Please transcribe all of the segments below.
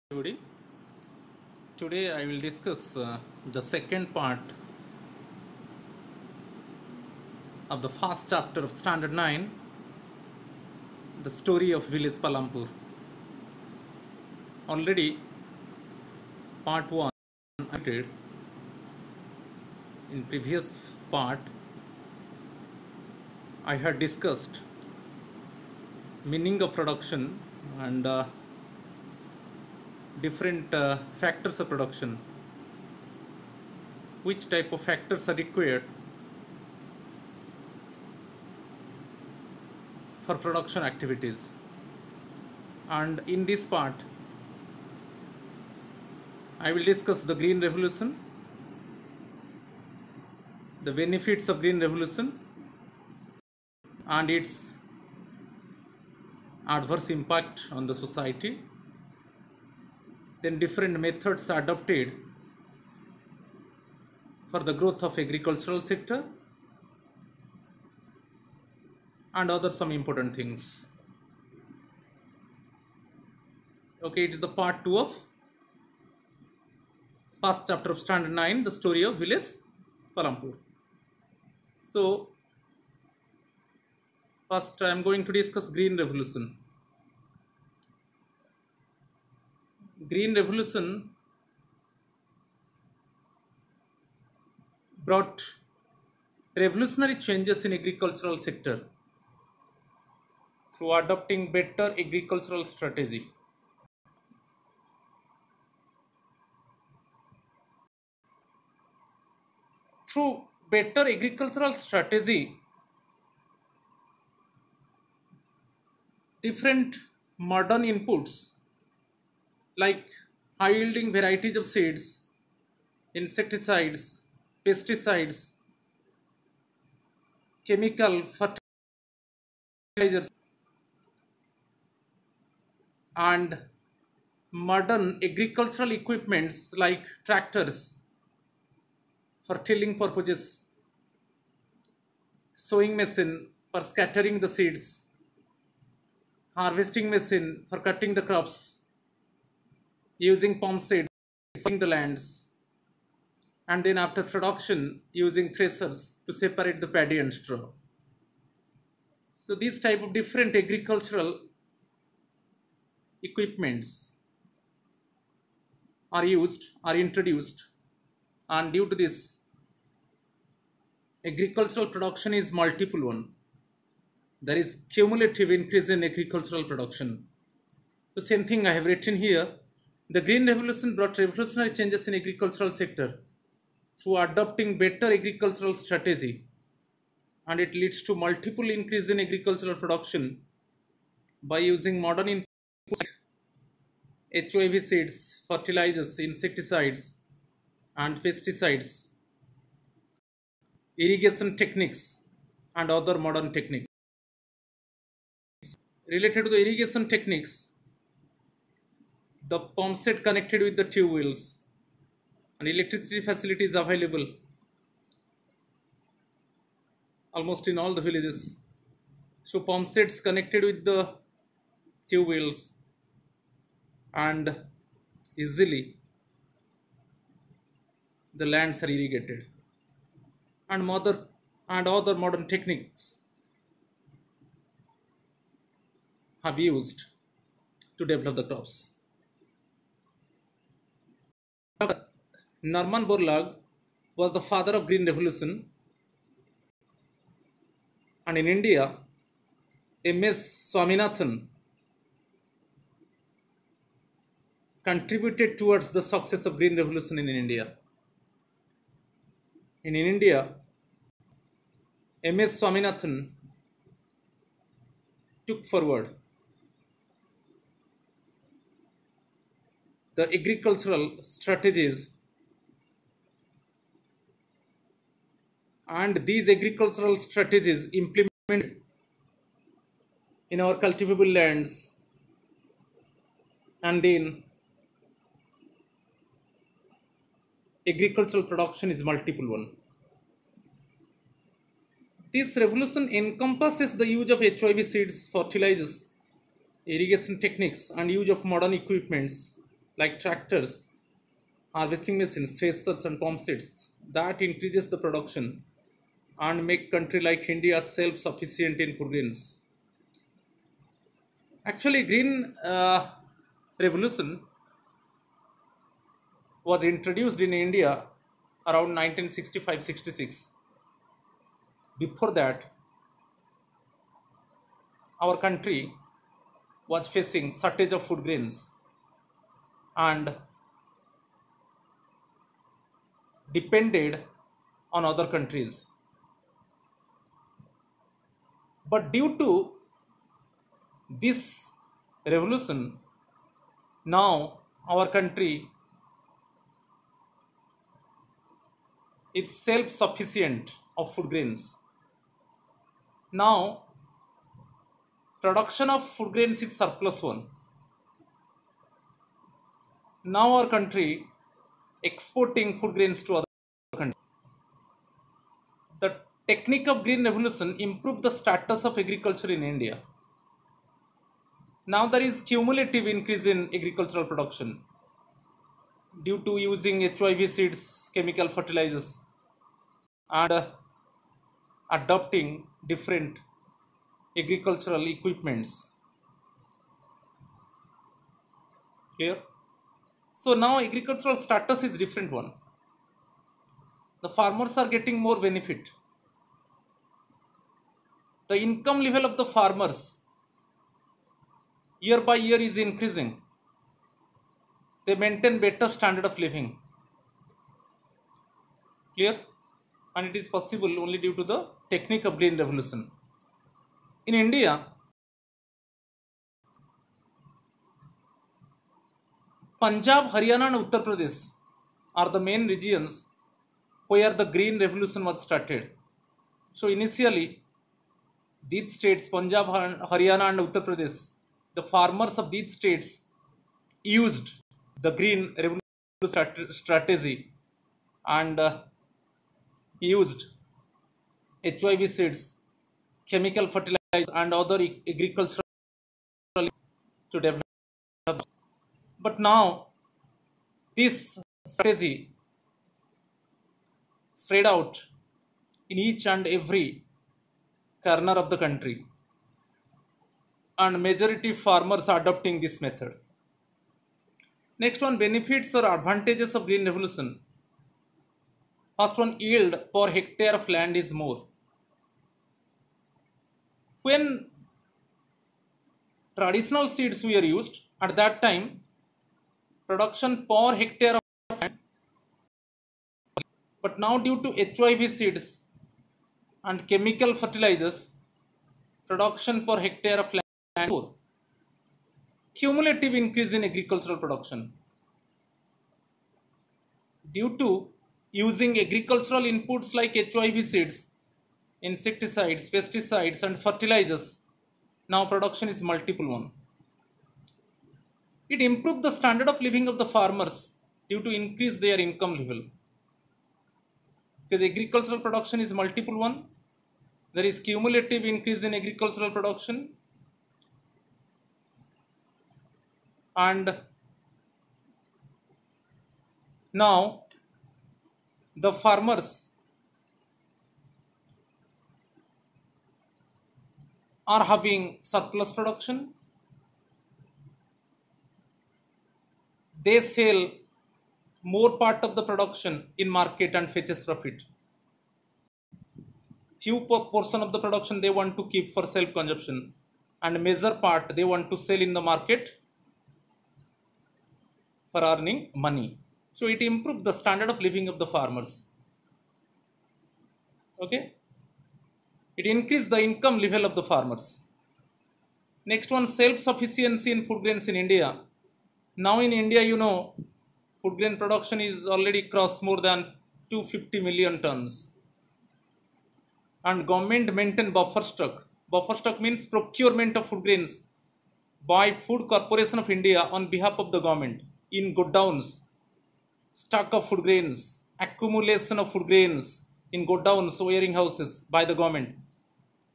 Everybody. Today I will discuss the second part of the first chapter of Standard 9, the story of village Palampur. Already part 1 I did. In previous part I had discussed meaning of production and different factors of production, which type of factors are required for production activities. And in this part I will discuss the Green Revolution, the benefits of Green Revolution and its adverse impact on the society, then different methods adopted for the growth of agricultural sector, and other some important things. Okay, it is the part 2 of first chapter of Standard 9, the story of village Palampur. So first I am going to discuss Green Revolution. Green Revolution brought revolutionary changes in agricultural sector through adopting better agricultural strategy. Through better agricultural strategy, different modern inputs like high yielding varieties of seeds, insecticides, pesticides, chemical fertilizers, and modern agricultural equipments like tractors for tilling purposes, sowing machine for scattering the seeds, harvesting machine for cutting the crops, using pump seeds, sowing the lands, and then after production using threshers to separate the paddy and straw. So these type of different agricultural equipments are introduced, and due to this agricultural production is multiple one. There is cumulative increase in agricultural production. The same thing I have written here. The Green Revolution brought revolutionary changes in agricultural sector through adopting better agricultural strategy, and it leads to multiple increase in agricultural production by using modern inputs like HOV seeds, fertilizers, insecticides and pesticides, irrigation techniques and other modern techniques. Related to the irrigation techniques, the pump set connected with the tube wells and electricity facility is available almost in all the villages. So pump sets connected with the tube wells and easily the lands are irrigated, and other modern techniques have used to develop the crops. Norman Borlaug was the father of Green Revolution, and in India MS Swaminathan contributed towards the success of Green Revolution in India. In India, MS Swaminathan took forward the agricultural strategies, and these agricultural strategies implemented in our cultivable lands, and then agricultural production is multiple one. This revolution encompasses the use of HIV seeds, fertilizers, irrigation techniques and use of modern equipments like tractors, harvesting machines, threshers, and pump sets. That increases the production and make country like India self-sufficient in food grains. Actually, green revolution was introduced in India around 1965-66. Before that, our country was facing shortage of food grains and depended on other countries. But due to this revolution, now our country is self-sufficient of food grains. Now production of food grains is surplus one. Now our country exporting food grains to other countries. The technique of green revolution improved the status of agriculture in India. Now there is cumulative increase in agricultural production due to using HIV seeds, chemical fertilizers, and adopting different agricultural equipments. Clear? So now agricultural status is different one. The farmers are getting more benefit. The income level of the farmers year by year is increasing. They maintain better standard of living. Clear? And it is possible only due to the technique of green revolution. In India, Punjab, Haryana and Uttar Pradesh are the main regions where the green revolution was started. So initially, these states, Punjab, Haryana and Uttar Pradesh, the farmers of these states used the green revolution strategy and used HIV seeds, chemical fertilizers and other agricultural to develop. But now this strategy spread out in each and every corner of the country, and majority farmers are adopting this method. Next one, benefits or advantages of green revolution. First one, yield per hectare of land is more. When traditional seeds were used, at that time production per hectare of land, but now due to HIV seeds and chemical fertilizers, production per hectare of land is more. Cumulative increase in agricultural production due to using agricultural inputs like HIV seeds, insecticides, pesticides and fertilizers. Now production is multiple one. It improved the standard of living of the farmers due to increase their income level. Because agricultural production is multiple one, there is cumulative increase in agricultural production, and now the farmers are having surplus production. They sell more part of the production in market and fetches profit. Few portion of the production they want to keep for self consumption, and major part they want to sell in the market for earning money. So it improved the standard of living of the farmers. Okay, it increased the income level of the farmers. Next one, self sufficiency in food grains in India. Now in India, food grain production is already crossed more than 250 million tons, and government maintain buffer stock. Buffer stock means procurement of food grains by Food Corporation of India on behalf of the government in godowns, stock of food grains, accumulation of food grains in godowns, warehouses by the government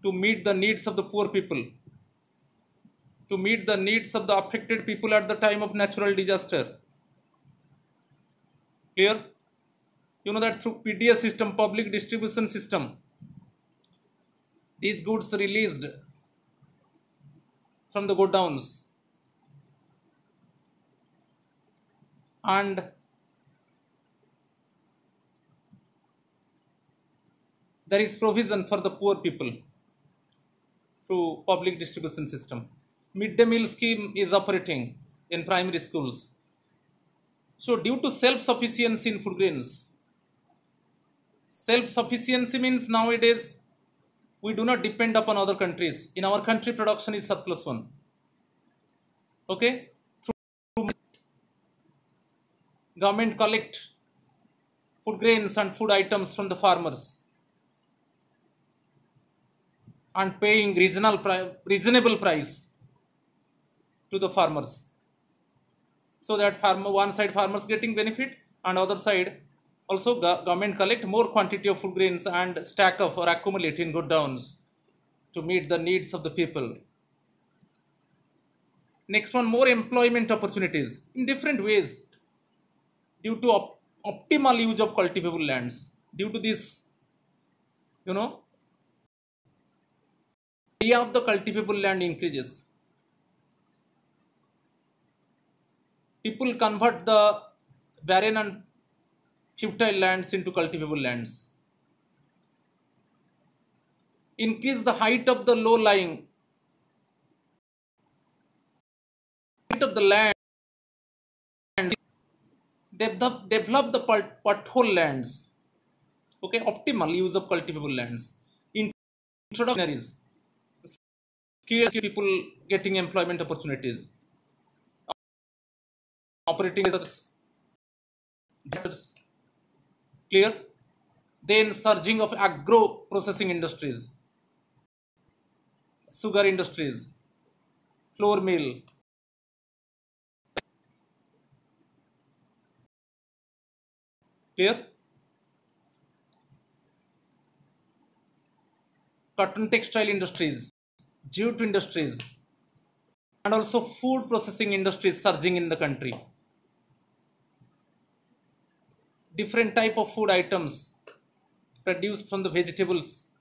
to meet the needs of the poor people, to meet the needs of the affected people at the time of natural disaster, Clear? You know that through PDS system, public distribution system, these goods released from the godowns and there is provision for the poor people through public distribution system. Midday meal scheme is operating in primary schools. So due to self-sufficiency in food grains, self-sufficiency means nowadays we do not depend upon other countries. In our country, production is surplus one. Okay? Through government collect food grains and food items from the farmers and paying reasonable price to the farmers, so that one side farmers getting benefit and other side also government collect more quantity of food grains and stack up or accumulate in godowns to meet the needs of the people. Next one, more employment opportunities in different ways due to optimal use of cultivable lands. Due to this, you know, area of the cultivable land increases. People convert the barren and fertile lands into cultivable lands. Increase the height of the low-lying height of the land. Develop the pothole lands. Okay, optimal use of cultivable lands. Introduction is skilled people getting employment opportunities. Operating as clear. Then surging of agro processing industries, sugar industries, flour mill, clear. Cotton textile industries, jute industries, and also food processing industries surging in the country. Different type of food items produced from the vegetables.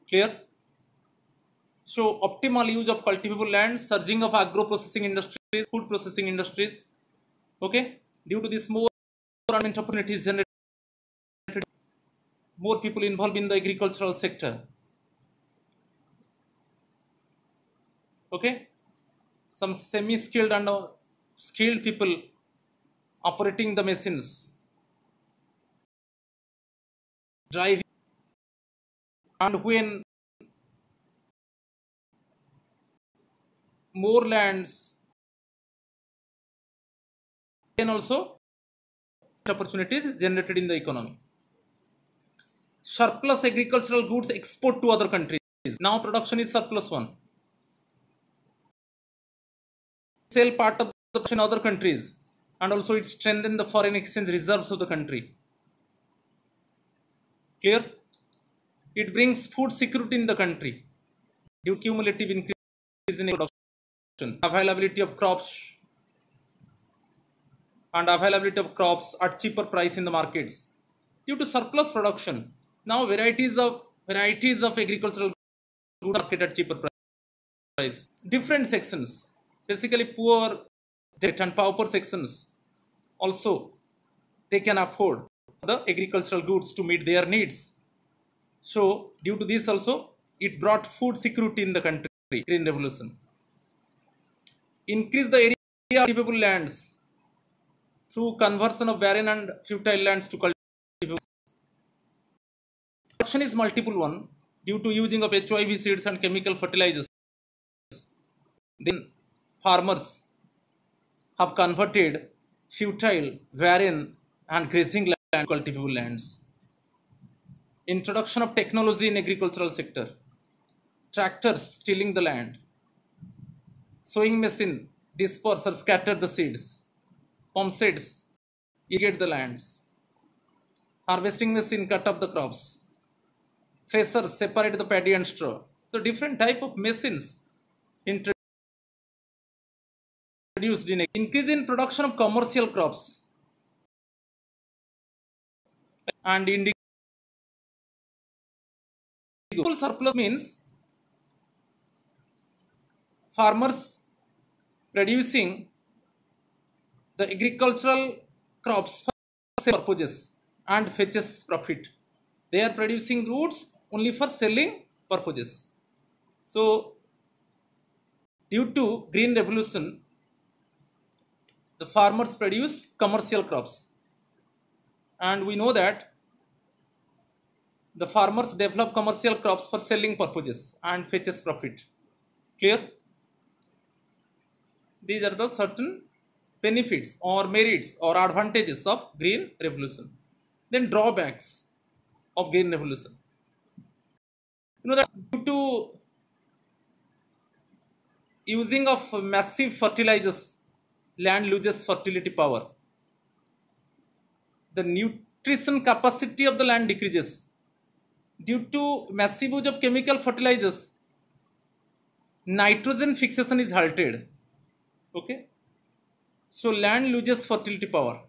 Clear? So optimal use of cultivable land, surging of agro processing industries, food processing industries. Okay, due to this more employment opportunities generated, more people involved in the agricultural sector. Okay, some semi-skilled and skilled people operating the machines, driving, and when more lands, then also opportunities generated in the economy. Surplus agricultural goods export to other countries. Now production is surplus one. Sell part of the production in other countries, and also it strengthens the foreign exchange reserves of the country. Clear? It brings food security in the country due to cumulative increase in production, availability of crops at cheaper price in the markets due to surplus production. Now varieties of agricultural goods market at cheaper price. Different sections, basically poor, debt and pauper sections, also they can afford the agricultural goods to meet their needs. So due to this also, it brought food security in the country. Green Revolution. Increase the area of cultivable lands through conversion of barren and fertile lands to cultivable. Production is multiple one due to using of HIV seeds and chemical fertilizers. Then farmers have converted fertile, barren and grazing land to cultivable lands. Introduction of technology in agricultural sector. Tractors tilling the land. Sowing machine disperse or scatter the seeds. Pump sets irrigate the lands. Harvesting machine cut up the crops. Threshers separate the paddy and straw. So different type of machines introduced produced in increase in production of commercial crops and individual surplus means farmers producing the agricultural crops for sale purposes and fetches profit. They are producing goods only for selling purposes. So, due to green revolution, the farmers produce commercial crops, and we know that the farmers develop commercial crops for selling purposes and fetches profit. Clear? These are the certain benefits or merits or advantages of green revolution. Then drawbacks of green revolution. You know that due to using of massive fertilizers, land loses fertility power. The nutrition capacity of the land decreases. Due to massive use of chemical fertilizers, nitrogen fixation is halted. Okay. So land loses fertility power.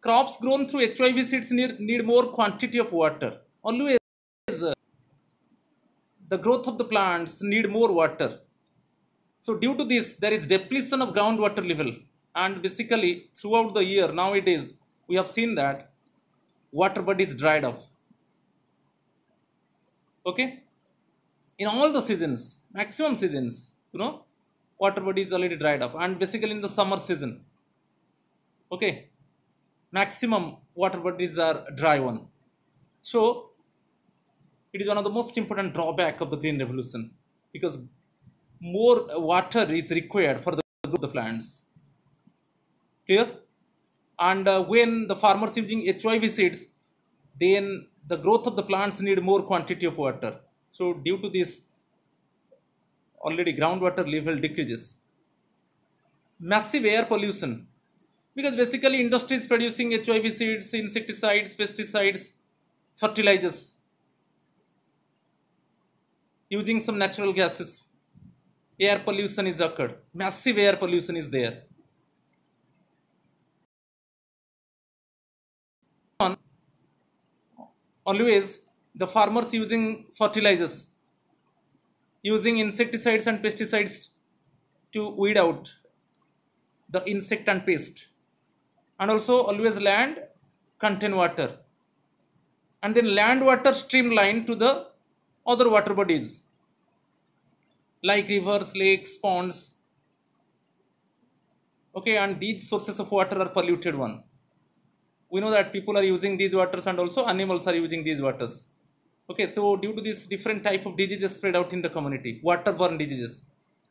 Crops grown through HYV seeds need more quantity of water. Always the growth of the plants need more water. So due to this, there is depletion of groundwater level, and basically throughout the year nowadays we have seen that water bodies dried up. Okay, in all the seasons, maximum seasons, water body is already dried up, and basically in the summer season, okay, maximum water bodies are dry one. So it is one of the most important drawback of the green revolution, because more water is required for the growth of the plants. Clear? And when the farmers using HYV seeds, then the growth of the plants need more quantity of water. So due to this, already groundwater level decreases. Massive air pollution, because basically industries producing HYV seeds, insecticides, pesticides, fertilizers, using some natural gases, air pollution is occurred. Massive air pollution is there. Always the farmers using fertilizers, using insecticides and pesticides to weed out the insect and pest, and also always land contain water, and then land water streamline to the other water bodies like rivers, lakes, ponds. Okay, and these sources of water are polluted one. We know that people are using these waters, and also animals are using these waters. Okay, so due to this, different type of diseases spread out in the community, waterborne diseases.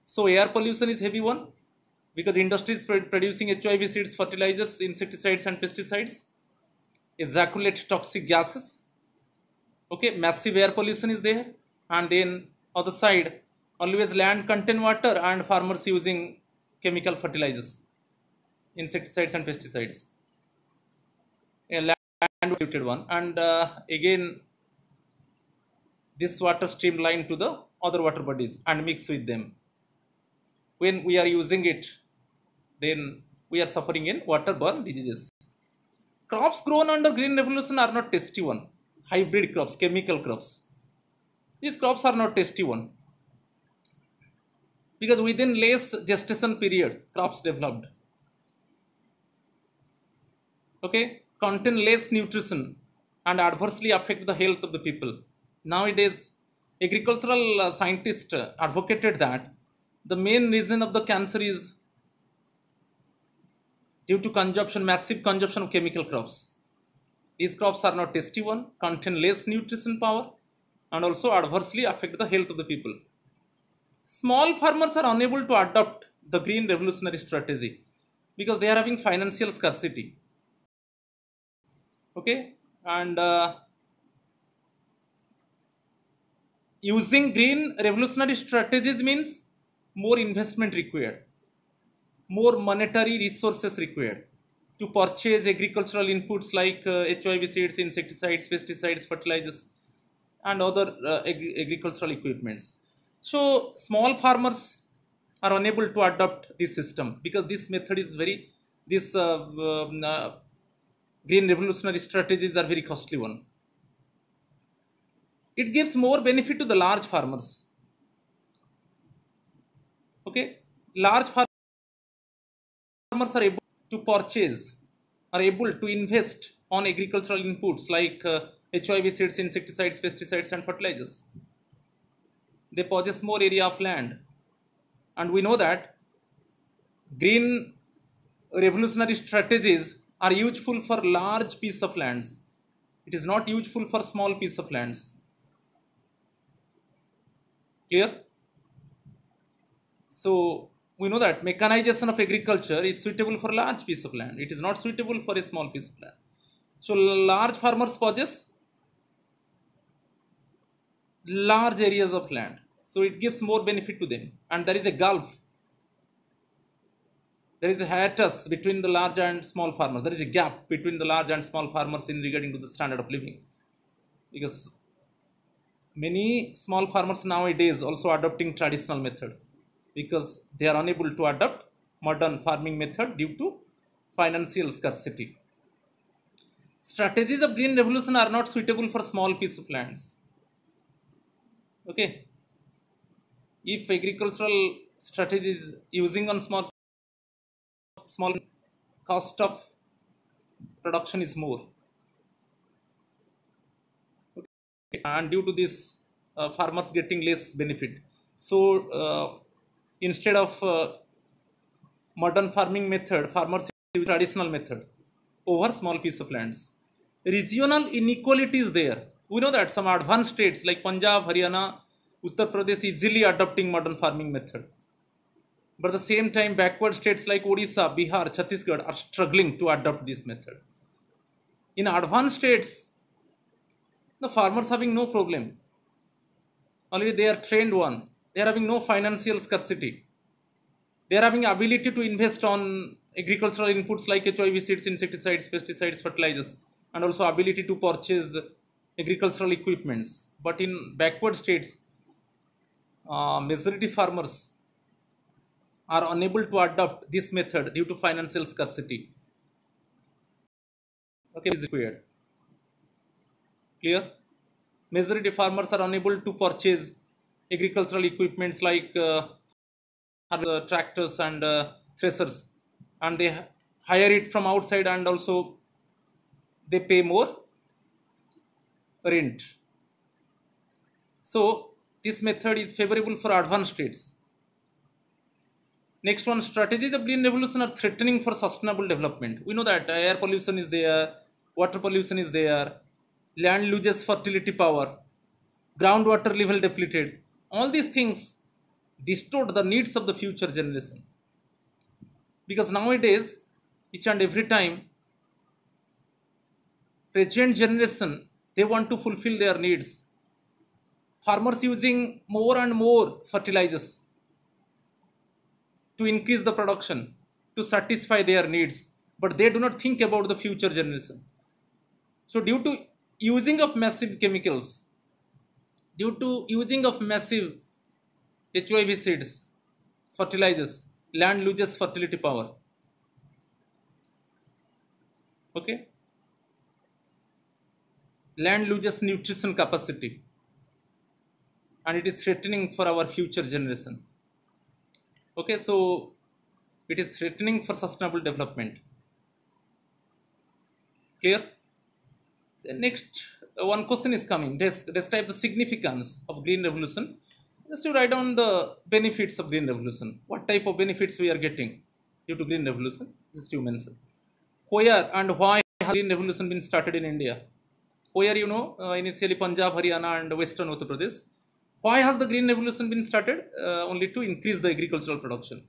So air pollution is heavy one, because industries producing HYV seeds, fertilizers, insecticides and pesticides ejaculate toxic gases. Okay, massive air pollution is there, and then other side, always land contain water, and farmers using chemical fertilizers, insecticides and pesticides. A land polluted one, and again this water streamline to the other water bodies and mix with them. When we are using it, then we are suffering in waterborne diseases. Crops grown under green revolution are not tasty one. Hybrid crops, chemical crops. These crops are not tasty one, because within less gestation period, crops developed. Okay, contain less nutrition and adversely affect the health of the people. Nowadays, agricultural scientists advocated that the main reason of the cancer is due to consumption, massive consumption of chemical crops. These crops are not tasty one, contain less nutrition power, and also adversely affect the health of the people. Small farmers are unable to adopt the green revolutionary strategy because they are having financial scarcity. Okay, and using green revolutionary strategies means more investment required, more monetary resources required to purchase agricultural inputs like HYV seeds, insecticides, pesticides, fertilizers, and other agricultural equipments. So small farmers are unable to adopt this system because this method is very, this green revolutionary strategies are very costly one. It gives more benefit to the large farmers. Okay, large farmers are able to purchase, are able to invest on agricultural inputs like HIV seeds, insecticides, pesticides, and fertilizers. They possess more area of land, and we know that green revolutionary strategies are useful for large piece of lands. It is not useful for small piece of lands. Clear? So we know that mechanization of agriculture is suitable for large piece of land. It is not suitable for a small piece of land. So large farmers possess large areas of land. So it gives more benefit to them. And there is a gulf. There is a hiatus between the large and small farmers. There is a gap between the large and small farmers in regarding to the standard of living. Because many small farmers nowadays also adopting traditional method because they are unable to adopt modern farming method due to financial scarcity. Strategies of green revolution are not suitable for small piece of lands. Okay, if agricultural strategies using on small cost of production is more, okay, and due to this farmers getting less benefit. So instead of modern farming method, farmers use traditional method over small piece of lands. Regional inequality is there. We know that some advanced states like Punjab, Haryana, Uttar Pradesh easily adopting modern farming method. But at the same time, backward states like Odisha, Bihar, Chhattisgarh are struggling to adopt this method. In advanced states, the farmers having no problem. Already they are trained one. They are having no financial scarcity. They are having ability to invest on agricultural inputs like HIV seeds, insecticides, pesticides, fertilizers, and also ability to purchase agricultural equipments. But in backward states, majority farmers are unable to adopt this method due to financial scarcity. Okay, is required. Clear? Majority farmers are unable to purchase agricultural equipments like tractors and threshers, and they hire it from outside, and also they pay more rent. So this method is favorable for advanced states. Next one, strategies of green revolution are threatening for sustainable development. We know that air pollution is there, water pollution is there, land loses fertility power, groundwater level depleted. All these things distort the needs of the future generation. Because nowadays, each and every time, present generation, they want to fulfill their needs. Farmers using more and more fertilizers to increase the production, to satisfy their needs, but they do not think about the future generation. So due to using of massive chemicals, due to using of massive HIV seeds, fertilizers, land loses fertility power. Okay, land loses nutrition capacity, and it is threatening for our future generation. Okay, so it is threatening for sustainable development. Clear? The next one question is coming. Describe the significance of green revolution. Just to write down the benefits of green revolution. What type of benefits we are getting due to green revolution? Just you mention. Where and why has green revolution been started in India? Where initially Punjab, Haryana, and Western Uttar Pradesh. Why has the green revolution been started? Only to increase the agricultural production.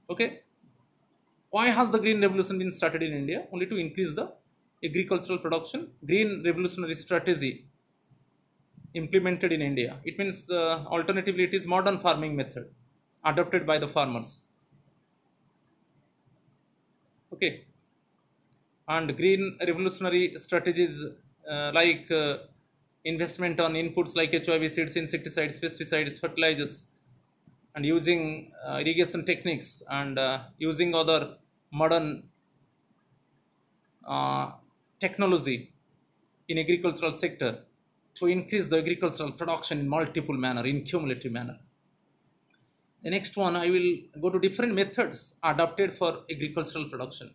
Okay. Why has the green revolution been started in India? Only to increase the agricultural production. Green revolutionary strategy implemented in India. It means alternatively it is modern farming method adopted by the farmers. Okay. And green revolutionary strategies like investment on inputs like HIV seeds, insecticides, pesticides, fertilizers, and using irrigation techniques and using other modern technology in agricultural sector to increase the agricultural production in multiple manner, in cumulative manner. The next one, I will go to different methods adopted for agricultural production.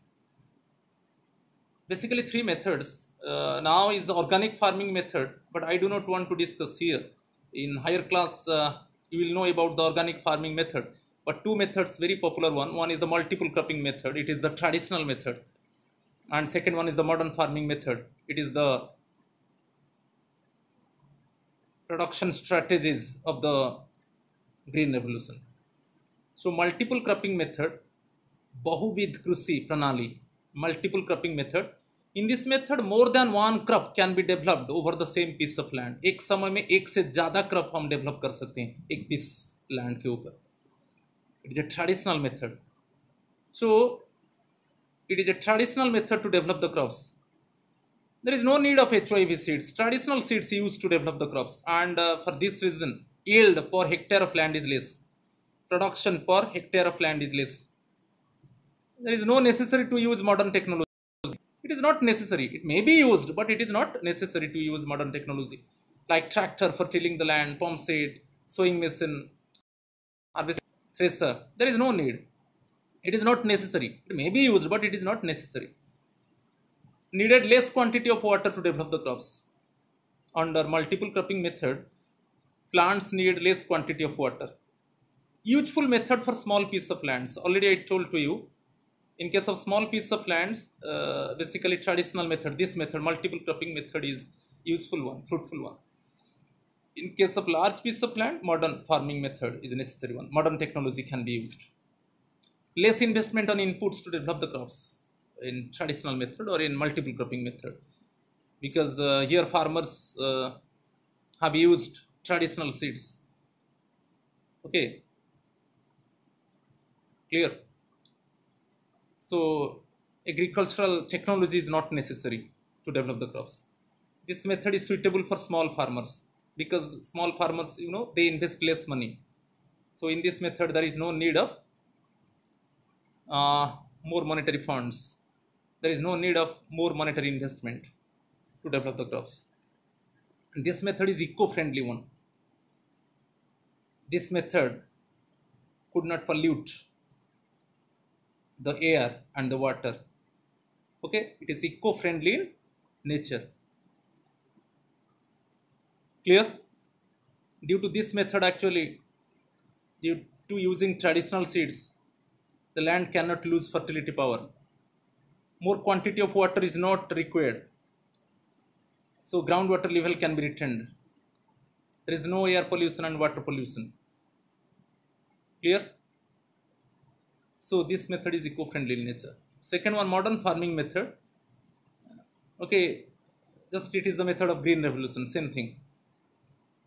Basically three methods. Now is the organic farming method, but I do not want to discuss here. In higher class, you will know about the organic farming method. But two methods, very popular one. One is the multiple cropping method. It is the traditional method. And second one is the modern farming method. It is the production strategies of the green revolution. So multiple cropping method, बहुविध कृषि प्रणाली, multiple cropping method. In this method, more than one crop can be developed over the same piece of land. एक समय में एक से ज़्यादा crop हम develop कर सकते हैं एक piece land के ऊपर. It is a traditional method. So it is a traditional method to develop the crops. There is no need of HYV seeds. Traditional seeds used to develop the crops, and for this reason, yield per hectare of land is less. Production per hectare of land is less. There is no necessary to use modern technology. It is not necessary. It may be used, but it is not necessary to use modern technology like tractor for tilling the land, pump set, sowing machine, harvester, thresher. There is no need. It is not necessary. It may be used, but it is not necessary. Needed less quantity of water to develop the crops. Under multiple cropping method, plants need less quantity of water. Useful method for small piece of lands. Already I told to you. In case of small piece of lands, basically traditional method, this method, multiple cropping method is useful one, fruitful one. In case of large piece of land, modern farming method is a necessary one. Modern technology can be used. Less investment on inputs to develop the crops in traditional method or in multiple cropping method. Because here farmers have used traditional seeds. Okay. Clear? So agricultural technology is not necessary to develop the crops. This method is suitable for small farmers because small farmers, they invest less money. So in this method, there is no need of more monetary funds. There is no need of more monetary investment to develop the crops. And this method is eco-friendly one. This method could not pollute the air and the water. Okay, it is eco-friendly in nature. Clear? Due to this method, actually, due to using traditional seeds, the land cannot lose fertility power. More quantity of water is not required. So groundwater level can be retained. There is no air pollution and water pollution. Clear? So this method is eco-friendly in nature. Second one, modern farming method. Okay, just it is the method of green revolution, same thing.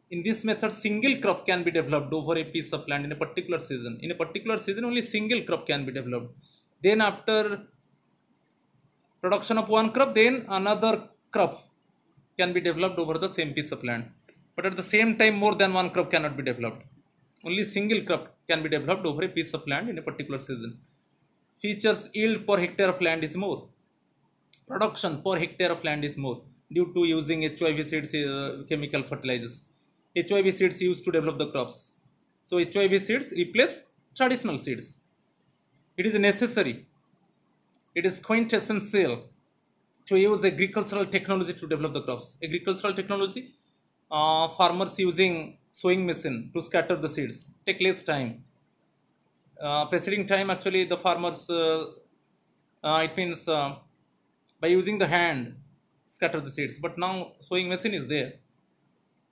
In this method, single crop can be developed over a piece of land in a particular season. In a particular season, only single crop can be developed. Then after production of one crop, then another crop can be developed over the same piece of land. But at the same time, more than one crop cannot be developed. Only single crop can be developed over a piece of land in a particular season. Features: yield per hectare of land is more. Production per hectare of land is more due to using HYV seeds, chemical fertilizers. HYV seeds used to develop the crops. So HYV seeds replace traditional seeds. It is necessary. It is quintessential to use agricultural technology to develop the crops. Agricultural technology, farmers using sowing machine to scatter the seeds take less time. Preceding time, actually, the farmers, it means by using the hand, scatter the seeds. But now sowing machine is there.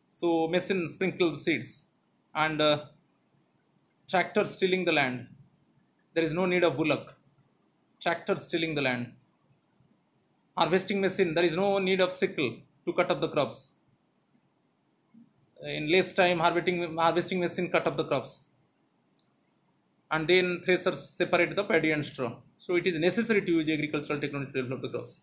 So machine sprinkle the seeds and tractors tilling the land. There is no need of bullock. Tractors tilling the land. Harvesting machine, there is no need of sickle to cut up the crops. In less time, harvesting machine cut up the crops. And then threshers separate the paddy and straw. So it is necessary to use agricultural technology to develop the crops.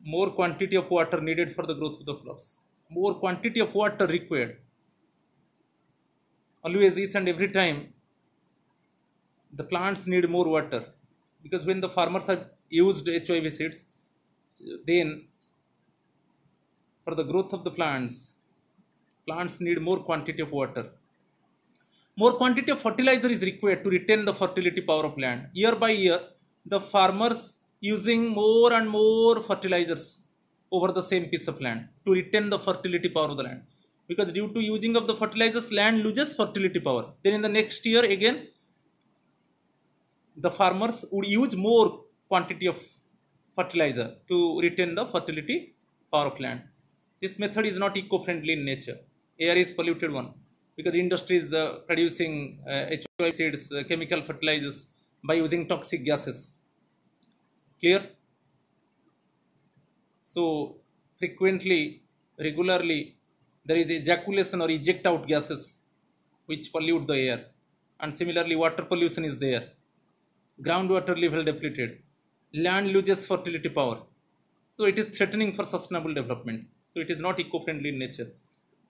More quantity of water needed for the growth of the crops. More quantity of water required. Always, each and every time, the plants need more water, because when the farmers have used HIV seeds, then for the growth of the plants need more quantity of water. More quantity of fertilizer is required to retain the fertility power of land. Year by year, the farmers using more and more fertilizers over the same piece of land to retain the fertility power of the land. Because due to using of the fertilizers, land loses fertility power. Then in the next year again, the farmers would use more quantity of fertilizer to retain the fertility power of land. This method is not eco-friendly in nature. Air is polluted one, because industry is producing HOI seeds, chemical fertilizers by using toxic gases. Clear? So frequently, regularly, there is ejaculation or eject out gases which pollute the air, and similarly water pollution is there. Groundwater level depleted, land loses fertility power, so it is threatening for sustainable development. So it is not eco-friendly in nature.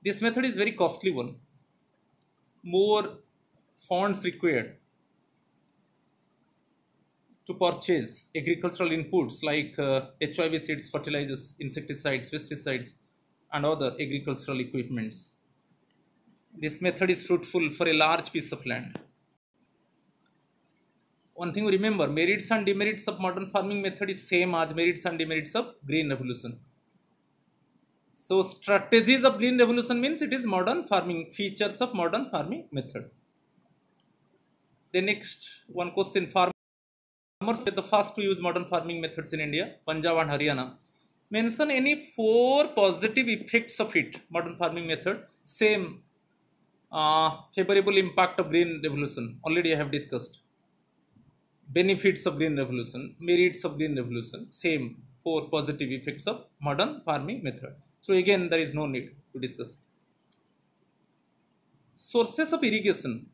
This method is very costly one. More funds required to purchase agricultural inputs like HIV seeds, fertilizers, insecticides, pesticides, and other agricultural equipments. This method is fruitful for a large piece of land. One thing we remember, merits and demerits of modern farming method is same as merits and demerits of green revolution. So strategies of green revolution means it is modern farming, features of modern farming method. The next one question, farmers were the first to use modern farming methods in India, Punjab and Haryana. Mention any 4 positive effects of it, modern farming method. Same favorable impact of green revolution, already I have discussed. Benefits of green revolution, merits of green revolution, same 4 positive effects of modern farming method. So again, there is no need to discuss. Sources of irrigation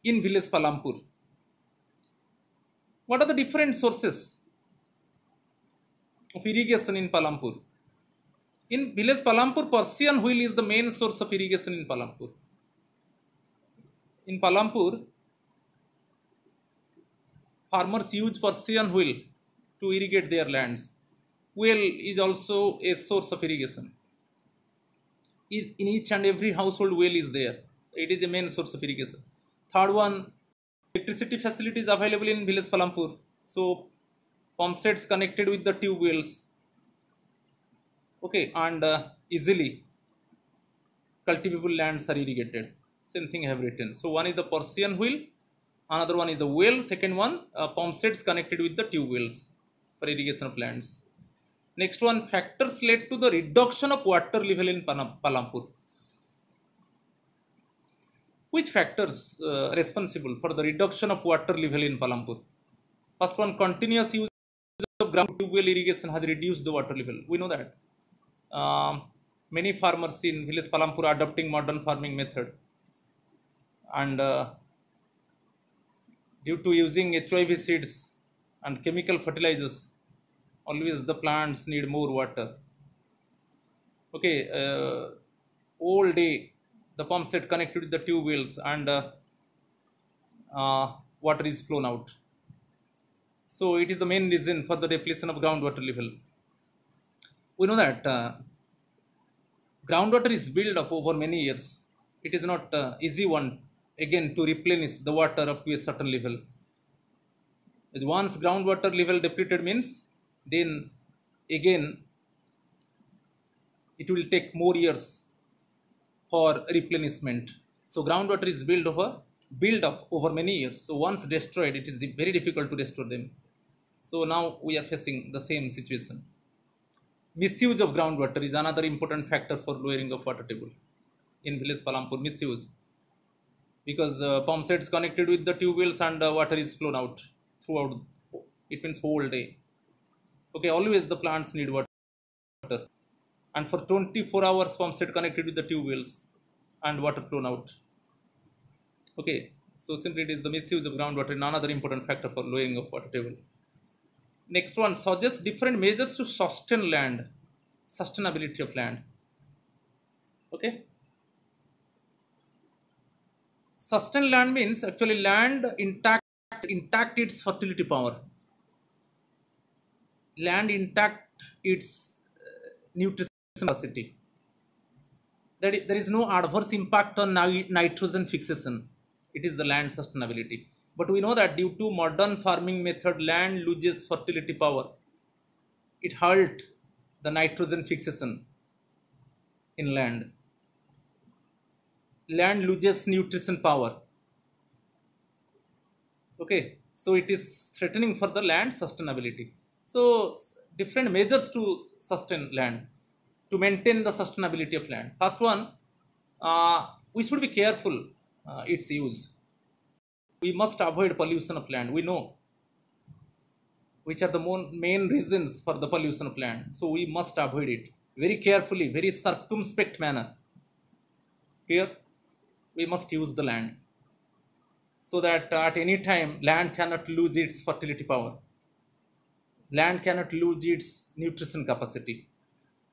in village Palampur. What are the different sources of irrigation in Palampur? In village Palampur, Persian wheel is the main source of irrigation in Palampur. In Palampur, farmers use Persian wheel to irrigate their lands. Well is also a source of irrigation. In each and every household, well is there. It is a main source of irrigation. Third one, electricity facilities available in village Palampur. So pump sets connected with the tube wells. Okay, and easily cultivable lands are irrigated. Same thing I have written. So one is the Persian wheel, another one is the well, second one pump sets connected with the tube wells for irrigation of lands. Next one, factors led to the reduction of water level in Palampur. Which factors responsible for the reduction of water level in Palampur? First one, continuous use of ground tube well irrigation has reduced the water level. We know that. Many farmers in village Palampur are adopting modern farming method, and due to using HIV seeds and chemical fertilizers, always the plants need more water. Okay, all day the pump set connected with the tube wells, and water is flown out. So it is the main reason for the depletion of groundwater level. We know that groundwater is built up over many years. It is not easy one again to replenish the water up to a certain level. Once groundwater level depleted means, then again it will take more years for replenishment. So groundwater is built up over many years. So once destroyed, it is very difficult to restore them. So now we are facing the same situation. Misuse of groundwater is another important factor for lowering of water table in village Palampur. Misuse, because pump sets connected with the tube wells, and water is flown out throughout. It means whole day. Okay, always the plants need water, and for 24 hours pump set connected with the tube wells and water flown out. Okay, so simply it is the misuse of groundwater, another important factor for lowering of water table. Next one, suggests different measures to sustain land, sustainability of land. Okay, Sustained land means actually land intact its fertility power. Land intact its nutrition capacity. There is no adverse impact on nitrogen fixation. It is the land sustainability. But we know that due to modern farming method, land loses fertility power. It halt the nitrogen fixation in land. Land loses nutrition power. Okay, so it is threatening for the land sustainability. So different measures to sustain land, to maintain the sustainability of land. First one, we should be careful its use. We must avoid pollution of land. We know which are the main reasons for the pollution of land. So we must avoid it very carefully, very circumspect manner. Here, we must use the land so that at any time land cannot lose its fertility power. Land cannot lose its nutrition capacity.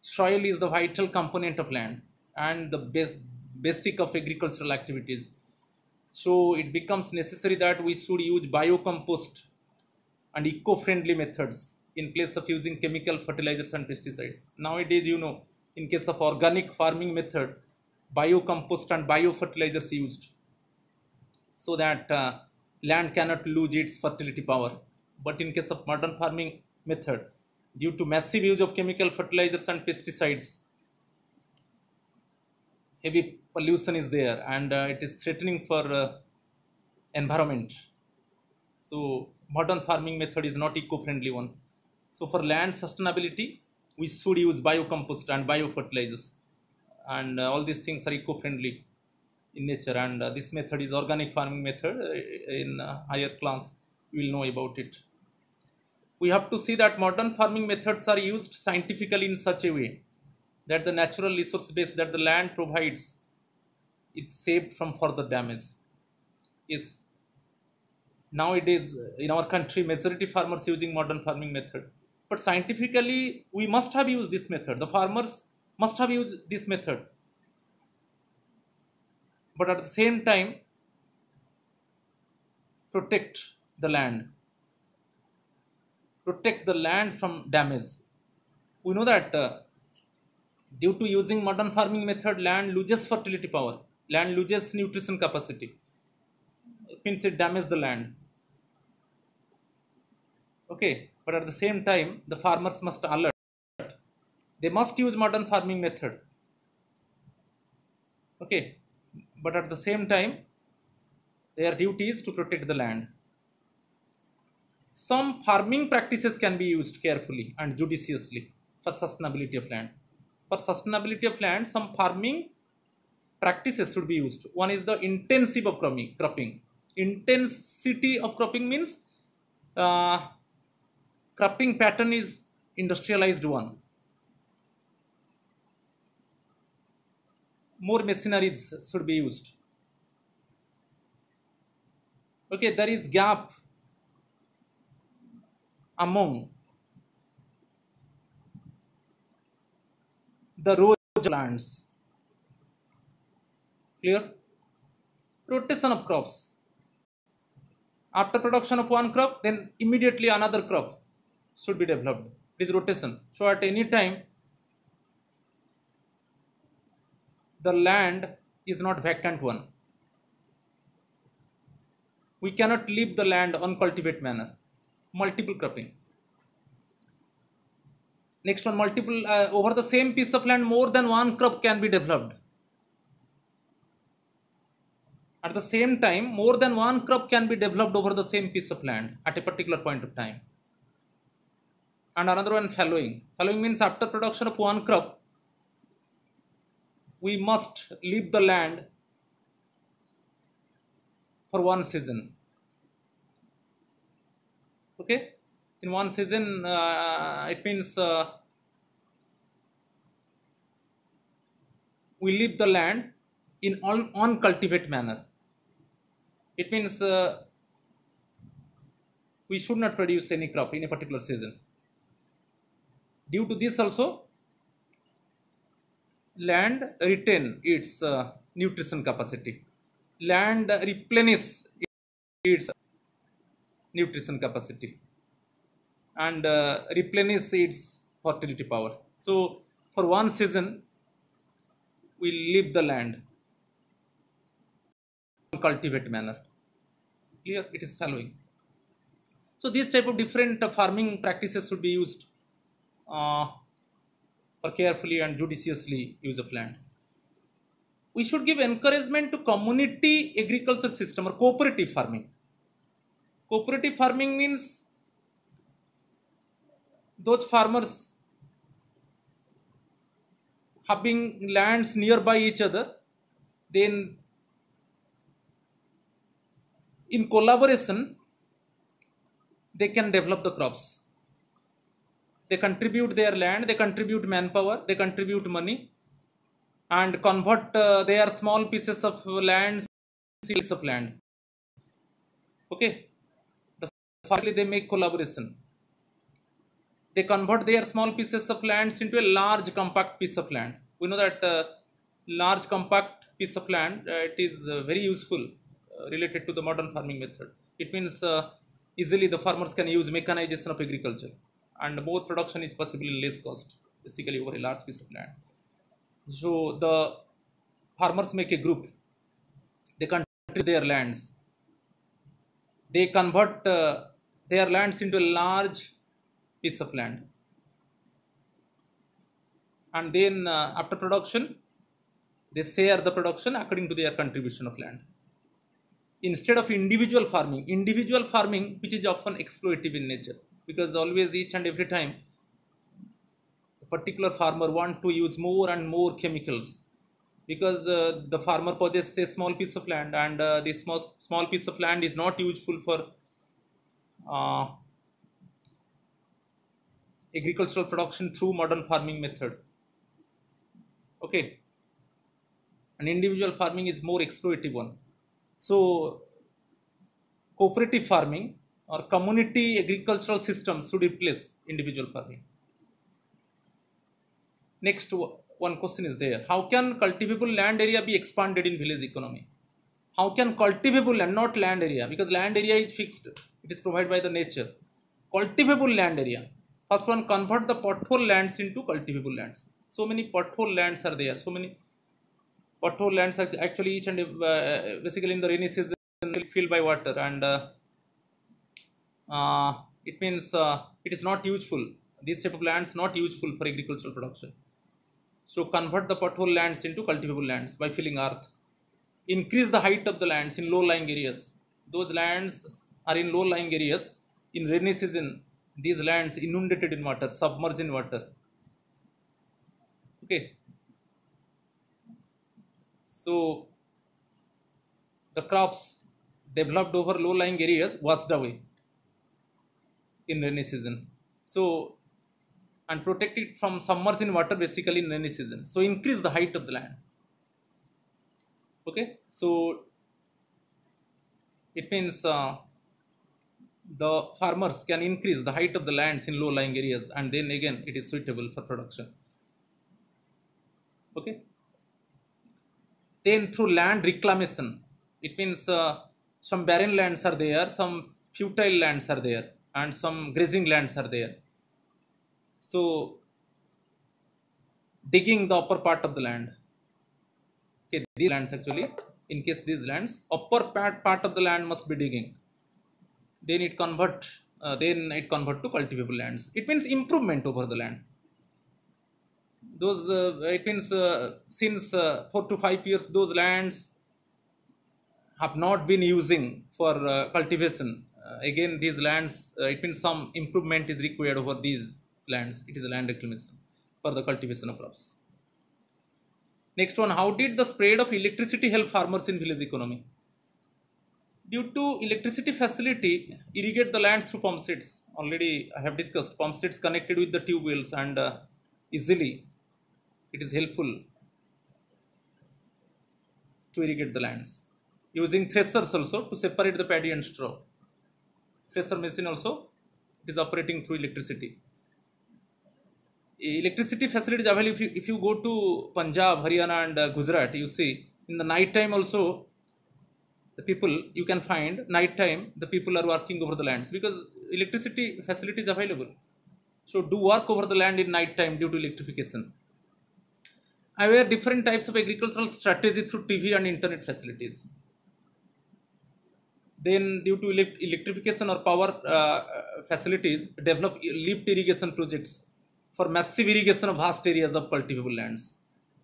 Soil is the vital component of land and the basic of agricultural activities. So it becomes necessary that we should use biocompost and eco-friendly methods in place of using chemical fertilizers and pesticides. Nowadays, in case of organic farming method, biocompost and biofertilizers used so that land cannot lose its fertility power. But in case of modern farming method, due to massive use of chemical fertilizers and pesticides, heavy pollution is there and it is threatening for environment. So modern farming method is not eco-friendly one. So for land sustainability, we should use biocompost and biofertilizers, and all these things are eco-friendly in nature. And this method is organic farming method. In higher class, we will know about it. We have to see that modern farming methods are used scientifically in such a way that the natural resource base that the land provides is saved from further damage. Yes, nowadays in our country, majority farmers using modern farming method. But scientifically, we must have used this method. The farmers must have used this method. But at the same time, protect the land. Protect the land from damage. We know that due to using modern farming method, land loses fertility power. Land loses nutrition capacity. It means it damages the land. Okay, but at the same time, the farmers must alert. They must use modern farming method. Okay, but at the same time, their duty is to protect the land. Some farming practices can be used carefully and judiciously for sustainability of land. For sustainability of land, some farming practices should be used. One is the intensive of cropping. Intensity of cropping means uh, cropping pattern is industrialized one. More machineries should be used. Okay, there is gap among the row lands. Clear? Rotation of crops. After production of one crop, then immediately another crop should be developed. It is rotation. So at any time, the land is not vacant one. We cannot leave the land uncultivated manner. Multiple cropping. Next one, multiple over the same piece of land, more than one crop can be developed. At the same time, more than one crop can be developed over the same piece of land at a particular point of time. And another one, fallowing. Fallowing means after production of one crop, we must leave the land for one season. Okay, in one season, it means we leave the land in uncultivated manner. It means we should not produce any crop in a particular season. Due to this also, land retain its nutrition capacity. land replenish its nutrition capacity and replenish its fertility power. So for one season we leave the land in cultivate manner. Clear? It is following. So these type of different farming practices should be used uh, for carefully and judiciously use of land. We should give encouragement to community agriculture system or cooperative farming. Cooperative farming means those farmers having lands nearby each other, then in collaboration they can develop the crops. They contribute their land, they contribute manpower, they contribute money, and convert their small pieces of land, piece of land. Okay, finally they make collaboration. They convert their small pieces of lands into a large compact piece of land. We know that large compact piece of land it is very useful related to the modern farming method. It means easily the farmers can use mechanization of agriculture, and more production is possible in less cost, basically over a large piece of land. So the farmers make a group. They contribute their lands. They convert their lands into a large piece of land, and then after production they share the production according to their contribution of land. Instead of individual farming which is often exploitative in nature, because always each and every time the particular farmer want to use more and more chemicals, because the farmer possesses a small piece of land, and this small piece of land is not useful for uh, agricultural production through modern farming method. Okay, and individual farming is more exploitative one. So cooperative farming or community agricultural systems should replace individual farming. Next one question is there: how can cultivable land area be expanded in village economy? How can cultivable and not land area, because land area is fixed, it is provided by the nature. Cultivable land area, first one, convert the pothole lands into cultivable lands. So many pothole lands are there, so many pothole lands are actually each and basically in the rainy season filled by water, and it means it is not useful. These type of lands not useful for agricultural production. So convert the pothole lands into cultivable lands by filling earth. Increase the height of the lands in low-lying areas. Those lands are in low-lying areas. In rainy season, these lands inundated in water, submerged in water. Okay. So the crops developed over low-lying areas washed away in rainy season. So, and protect it from submerged in water basically in rainy season. So increase the height of the land. Okay. So it means the farmers can increase the height of the lands in low-lying areas, and then again it is suitable for production. Okay. Then through land reclamation, it means some barren lands are there, some fertile lands are there, and some grazing lands are there. So digging the upper part of the land. Okay, these lands actually, in case these lands, upper part of the land must be digging. Then it convert to cultivable lands. It means improvement over the land. Those it means since 4 to 5 years those lands have not been using for cultivation. Again these lands, it means some improvement is required over these lands. It is a land reclamation for the cultivation of crops. Next one, how did the spread of electricity help farmers in village economy? Due to electricity facility, irrigate the land through pump sets. Already I have discussed pump sets connected with the tube wells, and easily it is helpful to irrigate the lands. Using threshers also to separate the paddy and straw. Thresher machine also, it is operating through electricity. Electricity facility is available. If you go to Punjab, Haryana and Gujarat, you see in the night time also the people, you can find night time the people are working over the lands because electricity facilities available. So do work over the land in night time due to electrification. Aware different types of agricultural strategy through TV and internet facilities. Then due to electrification or power facilities, develop lift irrigation projects for massive irrigation of vast areas of cultivable lands,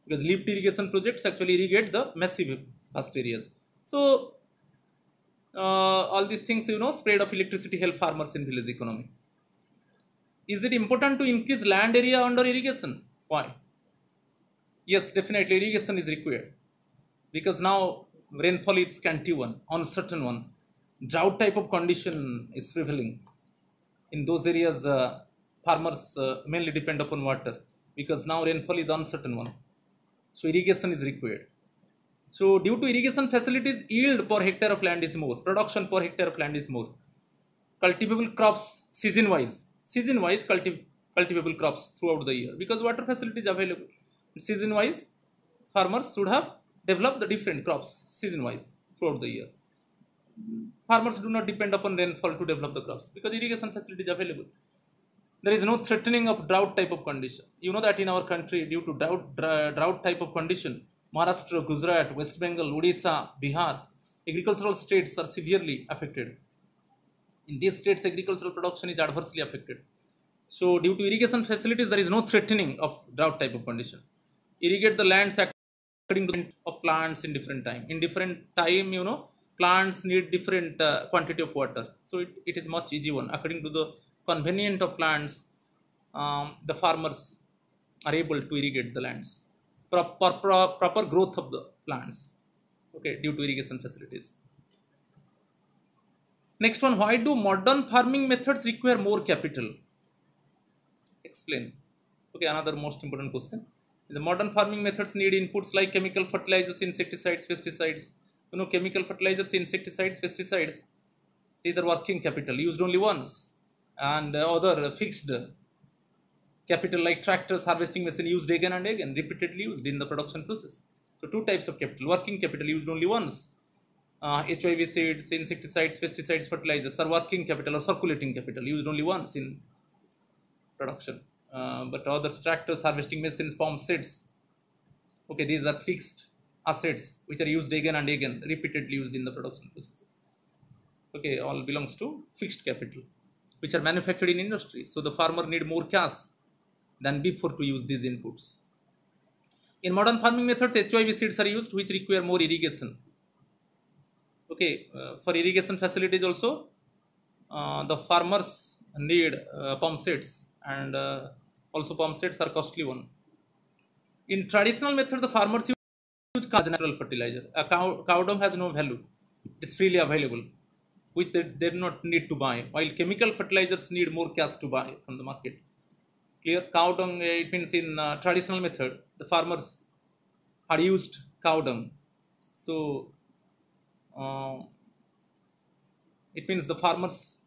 because lift irrigation projects actually irrigate the massive vast areas. So all these things, spread of electricity help farmers in village economy. Is it important to increase land area under irrigation? Why? Yes, definitely irrigation is required because now rainfall is scanty one, uncertain one. Drought type of condition is prevailing. In those areas, farmers mainly depend upon water because now rainfall is uncertain one. So irrigation is required. So due to irrigation facilities, yield per hectare of land is more, production per hectare of land is more. Cultivable crops season wise cultivable crops throughout the year because water facilities available. Season wise, farmers should have developed the different crops season wise throughout the year. Farmers do not depend upon rainfall to develop the crops because irrigation facilities available. There is no threatening of drought type of condition. You know that in our country, due to drought type of condition, Maharashtra, Gujarat, West Bengal, Odisha, Bihar, agricultural states are severely affected. In these states, agricultural production is adversely affected. So due to irrigation facilities, there is no threatening of drought type of condition. Irrigate the lands according to the of plants in different time. In different time, plants need different quantity of water. So it is much easy one. According to the convenient of plants, the farmers are able to irrigate the lands. Proper growth of the plants, okay, due to irrigation facilities. Next one, why do modern farming methods require more capital? Explain. Okay, another most important question. The modern farming methods need inputs like chemical fertilizers, insecticides, pesticides. Chemical fertilizers, insecticides, pesticides, these are working capital used only once, and other fixed capital like tractors, harvesting machine used again and again, repeatedly used in the production process. So two types of capital. Working capital used only once. HIV seeds, insecticides, pesticides, fertilizers are working capital or circulating capital used only once in production. But others, tractors, harvesting machines, pump sets, okay, these are fixed assets which are used again and again, repeatedly used in the production process. Okay, all belongs to fixed capital which are manufactured in industry. So the farmer need more cash than before to use these inputs. In modern farming methods, HYV seeds are used which require more irrigation. Okay, for irrigation facilities also, the farmers need pump sets, and also pump sets are costly one. In traditional method, the farmers use natural fertilizer. Cow dung has no value; it is freely available, which they do not need to buy. While chemical fertilizers need more cash to buy from the market. Clear? Cow dung, it means in traditional method, the farmers had used cow dung. So it means the farmers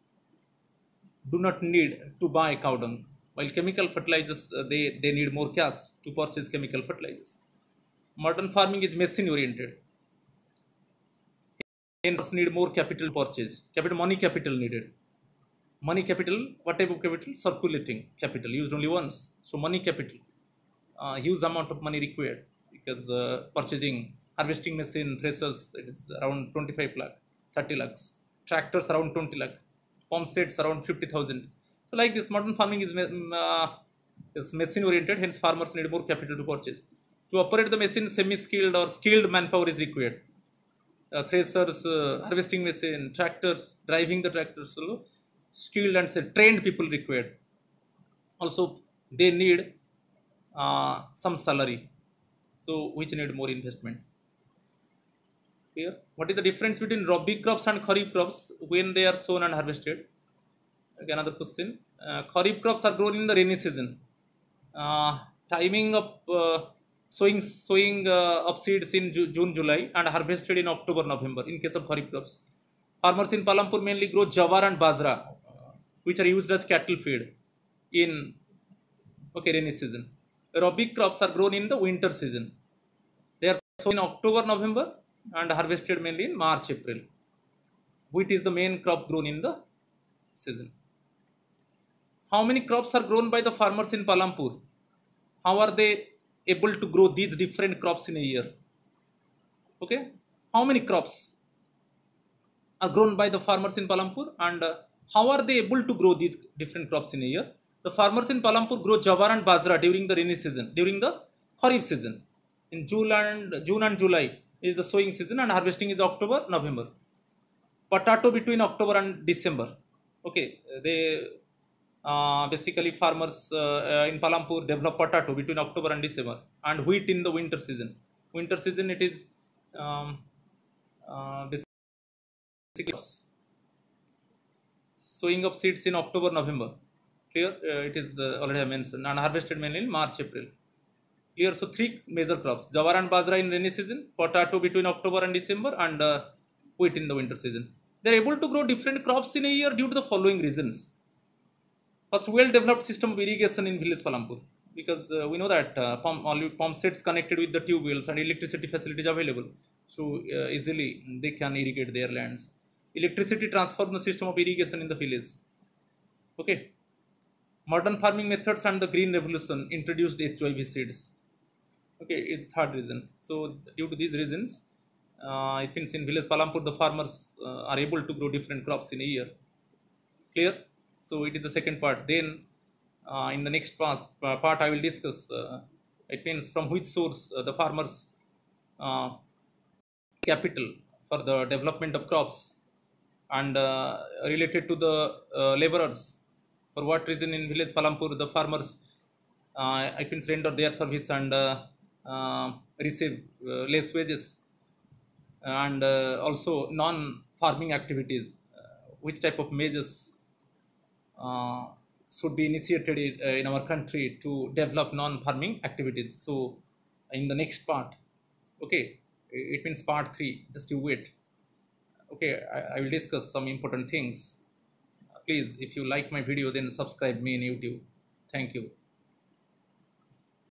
do not need to buy cow dung. While chemical fertilizers, they need more cash to purchase chemical fertilizers. Modern farming is machine oriented. Hence need more capital purchase. Money capital needed. Money capital, what type of capital? Circulating capital, used only once. So money capital, huge amount of money required because purchasing harvesting machine, threshers, it is around 25 lakh, 30 lakhs. Tractors around 20 lakh. Pump sets around 50,000. So like this, modern farming is machine oriented, hence farmers need more capital to purchase. To operate the machine, semi-skilled or skilled manpower is required. Threshers, harvesting machine, tractors, driving the tractors, so skilled and trained people required. Also, they need some salary, so which need more investment. Here, what is the difference between Rabi crops and Kharif crops when they are sown and harvested? Again, another question. Kharif crops are grown in the rainy season. Timing of sowing of seeds in June, July, and harvested in October, November. In case of Kharif crops, farmers in Palampur mainly grow jawar and bajra, which are used as cattle feed in rainy season. Rabi crops are grown in the winter season. They are sown in October, November, and harvested mainly in March, April. Wheat is the main crop grown in the season. How many crops are grown by the farmers in Palampur? How are they able to grow these different crops in a year? Okay, how many crops are grown by the farmers in Palampur, and how are they able to grow these different crops in a year? The farmers in Palampur grow jawar and bajra during the rainy season, during the Kharif season. In June and July is the sowing season, and harvesting is October, November. Potato between October and December. Okay, they basically farmers in Palampur develop potato between October and December, and wheat in the winter season. Winter season it is um, basically sowing of seeds in October, November. Clear? It is already I mentioned, and harvested mainly in March, April. Clear? So three major crops: jawar and bajra in rainy season, potato between October and December, and wheat in the winter season. They are able to grow different crops in a year due to the following reasons. First, well-developed system of irrigation in village Palampur, because we know that pump sets connected with the tube wells and electricity facilities available, so easily they can irrigate their lands. Electricity transformer system of irrigation in the village. Okay, modern farming methods and the green revolution introduced HYV seeds. Okay, it's third reason. So due to these reasons, it means in village Palampur the farmers are able to grow different crops in a year. Clear? So it is the second part. Then in the next part I will discuss it means from which source the farmers uh, capital for the development of crops, and related to the laborers. For what reason in village Palampur the farmers I mean render their service and receive less wages, and also non-farming activities. Which type of measures uh, should be initiated in our country to develop non-farming activities? So in the next part, okay, it means part 3, just you wait. Okay, I will discuss some important things. Please, if you like my video, then subscribe me in YouTube. Thank you.